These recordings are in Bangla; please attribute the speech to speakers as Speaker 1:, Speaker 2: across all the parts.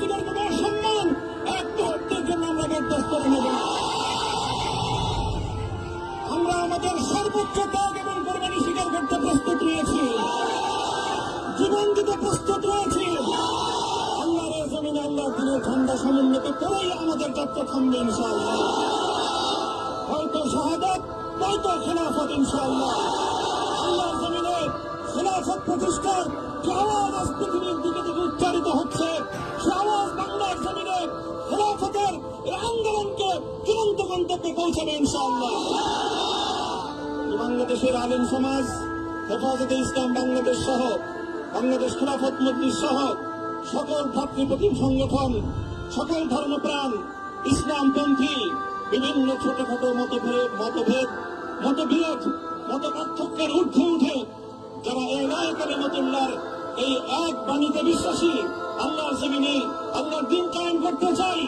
Speaker 1: মুসলিমের কোনো সম্মান এক মুহূর্তের জন্য আমরা বরদাস্ত করে নেব না। আমরা আমাদের সর্বোচ্চ ত্যাগ এবং কোরবানি স্বীকার করতে প্রস্তুত রয়েছি, জীবন দিতে প্রস্তুত রয়েছি। আল্লাহর জমিনে আল্লাহর দিনের ঝান্ডা সমুন্নত করেই আমাদের যাত্রা থামবে ইনশাআল্লাহ। হয়তো শাহাদাত, নয়তো খেলাফত ইনশাআল্লাহ। আল্লাহর জমিনে খেলাফত প্রতিষ্ঠার যে আওয়াজ আজ পৃথিবীর দিকে থেকে উচ্চারিত হচ্ছে, সে আওয়াজ বাংলার জমিনে খেলাফতের এই আন্দোলনকে চূড়ান্ত গন্তব্যে পৌঁছাবে ইনশাআল্লাহ। বাংলাদেশের আলেম সমাজ, হেফাজতে ইসলাম বাংলাদেশ সহ বাংলাদেশ খেলাফত মজলিস সহ সকল ভাতৃপ্রতিম সংগঠন, সকল ধর্মপ্রাণ, ইসলামপন্থী বিভিন্ন ছোটখাটো মতবিরোধ, মত পার্থক্যের ঊর্ধ্বে উঠে যারা ইলাহি কালিমাতুল্লাহর এই এক বাণীতে বিশ্বাসী, আল্লাহর জমিনে আল্লাহর দ্বীন কায়েম করতে চাই,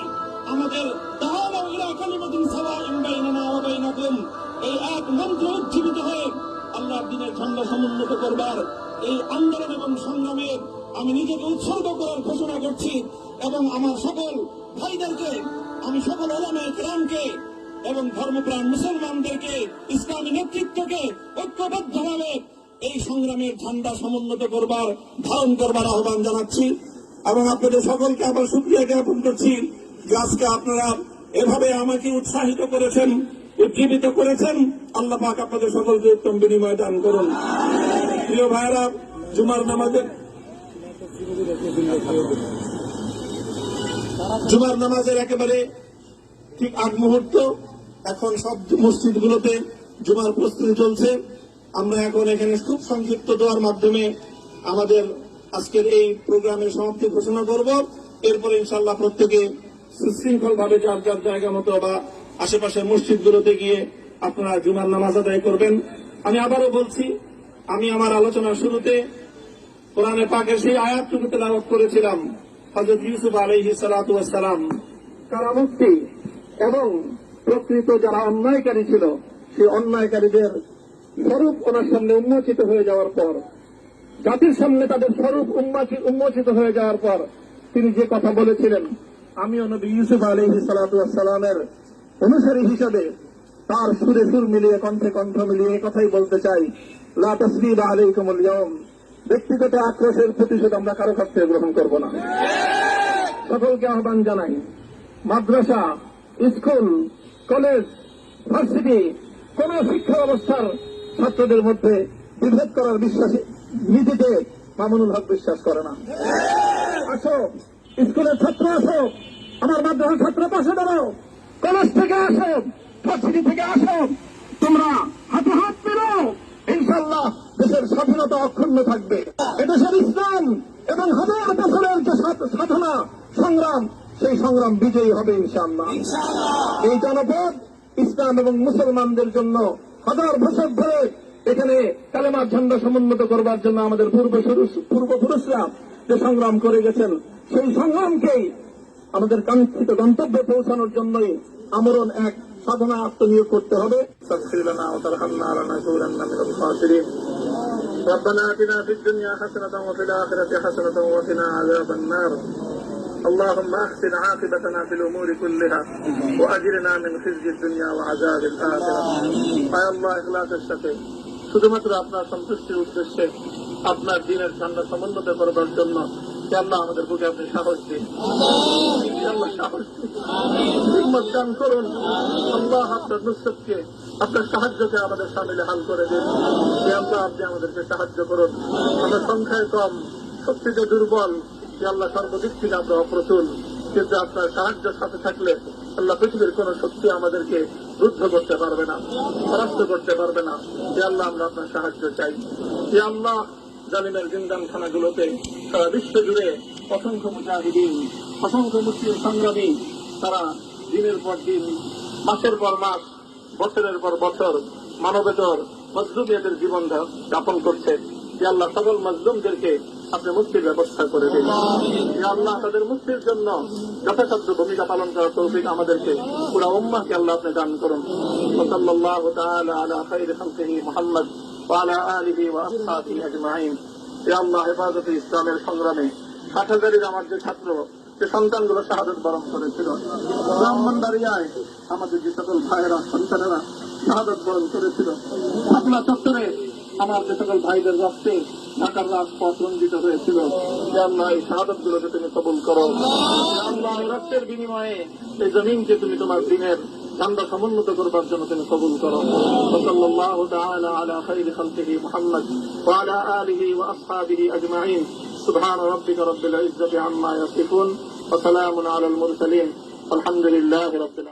Speaker 1: আমাদের তাআলাউ ইলা কালিমাতিন সাওয়াইন বাইনানা ওয়া বাইনাকুম এই এক মন্ত্র উজ্জীবিত হয়ে আল্লাহর দ্বীনের ঝান্ডা সমুন্নত করবার এই আন্দোলন এবং সংগ্রামে আমি নিজেকে উৎসর্গ করার ঘোষণা করছি। এবং আমার সকল ভাইদেরকে, আমি সকল উলামায়ে কেরামকে এবং ধর্মপ্রাণ মুসলমানদেরকে, ইসলামী নেতৃত্বকে ঐক্যবদ্ধভাবে এই সংগ্রামের ঝান্ডা সমুন্নত করবার, ধারণ করবার আহ্বান জানাচ্ছি। এবং আপনাদের সকলকে আবার শুকরিয়া জ্ঞাপন করছি যে আজকে আপনারা এভাবে আমাকে উৎসাহিত করেছেন, উজ্জীবিত করেছেন। আল্লাহ পাক আপনাদের সকলকে উত্তম বিনিময় দান করুন। প্রিয় ভাইরা, জুমার নামাজের একেবারে ঠিক আগ মুহূর্ত। এখন সব মসজিদগুলোতে জুমার প্রস্তুতি চলছে। আমরা এখন এখানে খুব সংক্ষিপ্ত দোয়ার মাধ্যমে আমাদের আজকের এই প্রোগ্রামের সমাপ্তি ঘোষণা করব। এরপরে ইনশাআল্লাহ প্রত্যেকে সুশৃঙ্খল ভাবে যার যার জায়গা মতো বা আশেপাশের মসজিদগুলোতে গিয়ে আপনারা জুমার নামাজ আদায় করবেন। আমি আবারও বলছি, আমি আমার আলোচনার শুরুতে কোরআনে পাকের সেই আয়াতটুকু তেলাওয়াত করেছিলাম, হযরত ইউসুফ আলাইহিস সালাতু ওয়াস সালাম কারামুক্তি এবং প্রকৃত যারা অন্যায়কারী ছিল সেই অন্যায়কারীদের স্বরূপ ওনার সামনে উন্মোচিত হয়ে যাওয়ার পর, জাতির সামনে তাদের স্বরূপ উন্মোচিত হয়ে যাওয়ার পর তিনি যে কথা বলেছিলেন, আমিও নবী ইউসুফ আলাইহিস সালাতু ওয়াস সালামের অনুসারী হিসাবে তার সুরে সুর মিলিয়ে, কণ্ঠে কণ্ঠ মিলিয়ে কথাই বলতে চাই, লা তাসরিবা আলাইকুমুল ইয়াওম, ব্যক্তিগত আক্রোশের প্রতিশোধ আমরা কারো কাছ থেকে গ্রহণ করব না। সকলকে আহ্বান জানাই, মাদ্রাসা, স্কুল, কলেজ, ভার্সিটি কোন শিক্ষা ব্যবস্থার ছাত্রদের মধ্যে বিভেদ করার বিশ্বাসী নীতিতে মামুনুল হক বিশ্বাস করে না। আসো, স্কুলের ছাত্র আসো, আমার মাদ্রাসার ছাত্র পাশে দাঁড়াও, কলেজ থেকে আসো, ভার্সিটি থেকে আসো, তোমরা হাতে হাত মিলাও, ইনশাআল্লাহ দেশের স্বাধীনতা অক্ষুণ্ণ থাকবে। এদেশের ইসলাম এবং হাজার বছরের যে সাধনা সংগ্রাম, সেই সংগ্রাম বিজয়ী হবে ইনশাআল্লাহ। এই জনপদ ইসলাম এবং মুসলমানদের জন্য হাজার বছর ধরে এখানে কালেমার ঝান্ডা সমুন্নত করবার জন্য আমাদের পূর্বপুরুষরা যে সংগ্রাম করে গেছেন, সেই সংগ্রামকেই আমাদের কাঙ্ক্ষিত গন্তব্যে পৌঁছানোর জন্যই আমরণ এক সাধনা আত্মনিয়োগ করতে হবে। ربنا آتنا في الدنيا حسنة وفي الآخرة حسنة وقنا عذاب النار اللهم أحسن عاقبتنا في الأمور كلها وأجرنا من خزي الدنيا وعذاب الآخرة يا الله إخلاص الشفيع শুধুমাত্র আপনার সন্তুষ্টির উদ্দেশ্যে আপনার দ্বীনের ঝান্ডা সমুন্নত করবার জন্য আল্লাহ আমাদের বুকে আপনি সাহস দিন, আল্লাহ সাহস দিন, হিম্মত দান করুন। আল্লাহ আপনার নুসরতকে, আপনার সাহায্যকে আমাদের সামিলে হাল করে দিন। আল্লাহ আপনি আমাদেরকে সাহায্য করুন। আমরা সংখ্যায় কম, শক্তিতে দুর্বল, আল্লাহ সর্বদিক থেকে আমরা অপ্রতুল, কিন্তু আপনার সাহায্য সাথে থাকলে আল্লাহ পৃথিবীর কোন শক্তি আমাদেরকে রুদ্ধ করতে পারবে না, পরাস্ত করতে পারবে না। আল্লাহ আমরা আপনার সাহায্য চাই। আল্লাহ জালিমের জিন্দানখানাগুলোতে সারা বিশ্ব জুড়ে অসংখ্য মুজাহিদিন, অসংখ্য মুসলিম সংগ্রামী তারা দিনের পর দিন, মাসের পর মাস, বছরের পর বছর মানবেতর মজলুমিয়াদের জীবন যাপন করছে। যে আল্লাহ সকল মজলুমদেরকে আপনি মুক্তির ব্যবস্থা করে দিন। আল্লাহ তাদের মুক্তির জন্য যথাসাধ্য ভূমিকা পালন করার তৌফিক আমাদেরকে, পুরা উম্মাহকে আল্লাহ আপনি দান করুন। সাল্লাল্লাহু তাআলা আলা খায়রি খালকিহি মুহাম্মদ ওয়া আলা আলিহি ওয়া আসহাবিহি আজমাইন। ইয়া আল্লাহ হেফাজতে ইসলামের সংগ্রামে 60,000-এর আমার যে ছাত্র যে সন্তানগুলো শাহাদাত বরণ করেছিল। ব্রাহ্মণবাড়িয়ায় আমাদের যে সকল ভাইয়েরা সন্তানেরা শাহাদাত বরণ করেছিল। শাপলা চত্বরে আমার যে সকল ভাইদের রক্তে ঢাকার রাজপথ রঞ্জিত হয়েছিল। যে আল্লাহ এই শাহাদাত গুলোকে তুমি কবুল করো। যে আল্লাহ এই রক্তের বিনিময়ে এই জমিনকে তুমি তোমার দিনের ঝান্ডা সমুন্নত করবার জন্য তুমি কবুল করো। সাল্লাল্লাহু তাআলা আলা খাইরি খালকিহি মুহাম্মদ ওয়া আলা আলিহি ওয়া আসহাবিহি আজমাইন। সুবহান রাব্বিকা রাব্বিল ইজ্জাতি আম্মা ইয়াসিফুন ওয়া সালামুন আলাল মুরসালিন। আলহামদুলিল্লাহি রাব্বিল আলামিন।